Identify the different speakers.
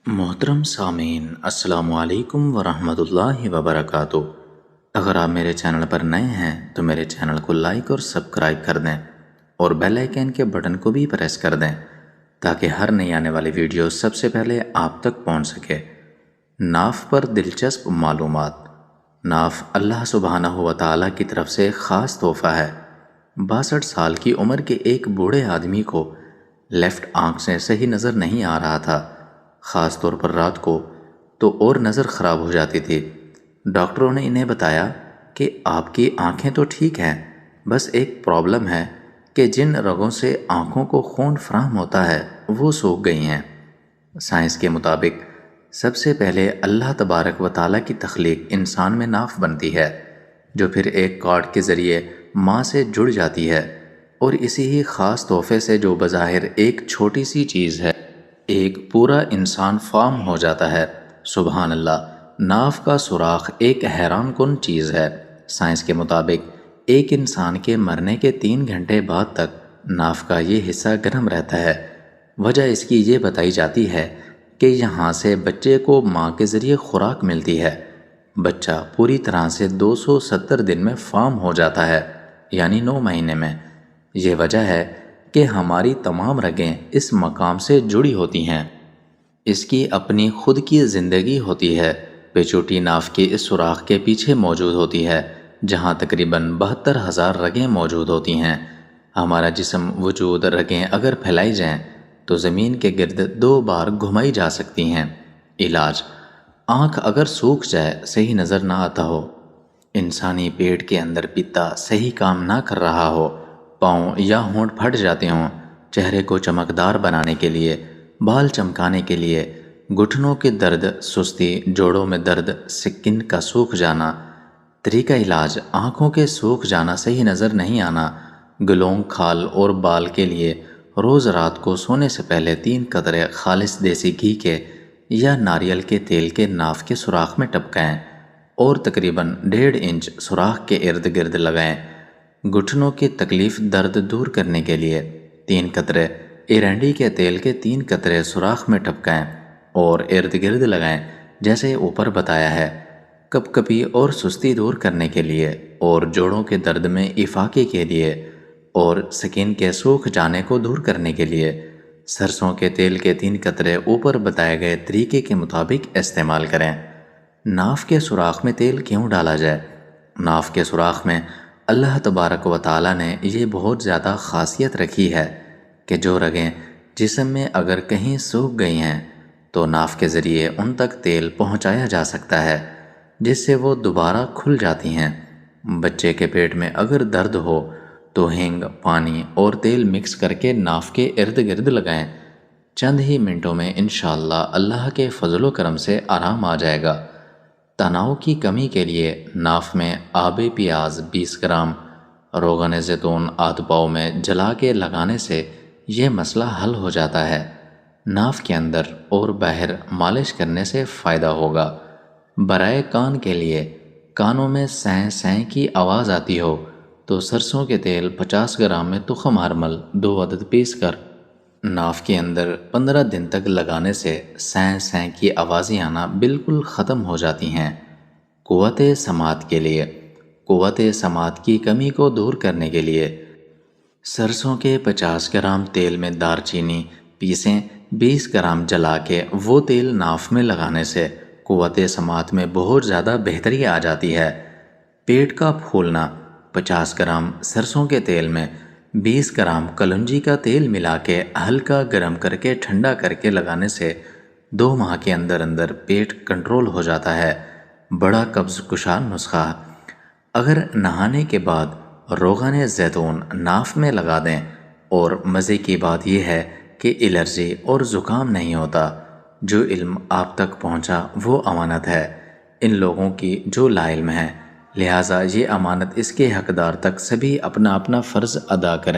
Speaker 1: محترم سامعین، السلام علیکم ورحمۃ اللہ وبرکاتہ۔ اگر آپ میرے چینل پر نئے ہیں تو میرے چینل کو لائک اور سبسکرائب کر دیں اور بیل آئیکن کے بٹن کو بھی پریس کر دیں تاکہ ہر نئی آنے والی ویڈیو سب سے پہلے آپ تک پہنچ سکے۔ ناف پر دلچسپ معلومات۔ ناف اللہ سبحانہ و تعالیٰ کی طرف سے خاص تحفہ ہے۔ 62 سال کی عمر کے ایک بوڑھے آدمی کو لیفٹ آنکھ سے صحیح نظر نہیں آ رہا تھا، خاص طور پر رات کو تو اور نظر خراب ہو جاتی تھی۔ ڈاکٹروں نے انہیں بتایا کہ آپ کی آنکھیں تو ٹھیک ہیں، بس ایک پرابلم ہے کہ جن رگوں سے آنکھوں کو خون فراہم ہوتا ہے وہ سوکھ گئی ہیں۔ سائنس کے مطابق سب سے پہلے اللہ تبارک و تعالیٰ کی تخلیق انسان میں ناف بنتی ہے، جو پھر ایک کارڈ کے ذریعے ماں سے جڑ جاتی ہے، اور اسی ہی خاص تحفے سے جو بظاہر ایک چھوٹی سی چیز ہے، ایک پورا انسان فارم ہو جاتا ہے۔ سبحان اللہ! ناف کا سوراخ ایک حیران کن چیز ہے۔ سائنس کے مطابق ایک انسان کے مرنے کے 3 گھنٹے بعد تک ناف کا یہ حصہ گرم رہتا ہے۔ وجہ اس کی یہ بتائی جاتی ہے کہ یہاں سے بچے کو ماں کے ذریعے خوراک ملتی ہے۔ بچہ پوری طرح سے 270 دن میں فارم ہو جاتا ہے، یعنی 9 مہینے میں۔ یہ وجہ ہے کہ ہماری تمام رگیں اس مقام سے جڑی ہوتی ہیں۔ اس کی اپنی خود کی زندگی ہوتی ہے۔ پیچوٹی ناف کے اس سوراخ کے پیچھے موجود ہوتی ہے، جہاں تقریباً 72,000 رگیں موجود ہوتی ہیں۔ ہمارا جسم وجود رگیں اگر پھیلائی جائیں تو زمین کے گرد 2 بار گھمائی جا سکتی ہیں۔ علاج: آنکھ اگر سوکھ جائے، صحیح نظر نہ آتا ہو، انسانی پیٹ کے اندر پتا صحیح کام نہ کر رہا ہو، پاؤں یا ہونٹ پھٹ جاتے ہوں، چہرے کو چمکدار بنانے کے لیے، بال چمکانے کے لیے، گھٹنوں کے درد، سستی، جوڑوں میں درد، سکن کا سوکھ جانا۔ طریقہ علاج: آنکھوں کے سوکھ جانا، صحیح نظر نہیں آنا، گلوں، کھال اور بال کے لیے روز رات کو سونے سے پہلے 3 قطرے خالص دیسی گھی کے یا ناریل کے تیل کے ناف کے سوراخ میں ٹپکائیں اور تقریباً 1.5 انچ سوراخ کے ارد گرد لگائیں۔ گھٹنوں کی تکلیف درد دور کرنے کے لیے 3 قطرے ایرنڈی کے تیل کے 3 قطرے سوراخ میں ٹپکائیں اور ارد گرد لگائیں جیسے اوپر بتایا ہے۔ کپ کپی اور سستی دور کرنے کے لیے اور جوڑوں کے درد میں افاقے کے لیے اور سکن کے سوکھ جانے کو دور کرنے کے لیے سرسوں کے تیل کے 3 قطرے اوپر بتائے گئے طریقے کے مطابق استعمال کریں۔ ناف کے سوراخ میں تیل کیوں ڈالا جائے؟ ناف کے سوراخ میں اللہ تبارک و تعالیٰ نے یہ بہت زیادہ خاصیت رکھی ہے کہ جو رگیں جسم میں اگر کہیں سوکھ گئی ہیں تو ناف کے ذریعے ان تک تیل پہنچایا جا سکتا ہے، جس سے وہ دوبارہ کھل جاتی ہیں۔ بچے کے پیٹ میں اگر درد ہو تو ہینگ، پانی اور تیل مکس کر کے ناف کے ارد گرد لگائیں۔ چند ہی منٹوں میں انشاءاللہ اللہ کے فضل و کرم سے آرام آ جائے گا۔ تناؤ کی کمی کے لیے ناف میں آب پیاز 20 گرام، روغن زیتون آدھ پاؤ میں جلا کے لگانے سے یہ مسئلہ حل ہو جاتا ہے۔ ناف کے اندر اور باہر مالش کرنے سے فائدہ ہوگا۔ برائے کان کے لیے کانوں میں سیں سیں کی آواز آتی ہو تو سرسوں کے تیل 50 گرام میں تخم ہرمل 2 عدد پیس کر ناف کے اندر 15 دن تک لگانے سے سیں سیں کی آوازیں آنا بالکل ختم ہو جاتی ہیں۔ قوت سماعت کے لیے قوت سماعت کی کمی کو دور کرنے کے لیے سرسوں کے 50 گرام تیل میں دار چینی پیسیں 20 گرام جلا کے وہ تیل ناف میں لگانے سے قوت سماعت میں بہت زیادہ بہتری آ جاتی ہے۔ پیٹ کا پھولنا 50 گرام سرسوں کے تیل میں 20 گرام کلونجی کا تیل ملا کے ہلکا گرم کر کے ٹھنڈا کر کے لگانے سے 2 ماہ کے اندر اندر پیٹ کنٹرول ہو جاتا ہے۔ بڑا قبض کشا نسخہ: اگر نہانے کے بعد روغن زیتون ناف میں لگا دیں اور مزے کی بات یہ ہے کہ الرجی اور زکام نہیں ہوتا۔ جو علم آپ تک پہنچا وہ امانت ہے ان لوگوں کی جو لا علم ہیں، لہٰذا یہ امانت اس کے حقدار تک سبھی اپنا اپنا فرض ادا کریں۔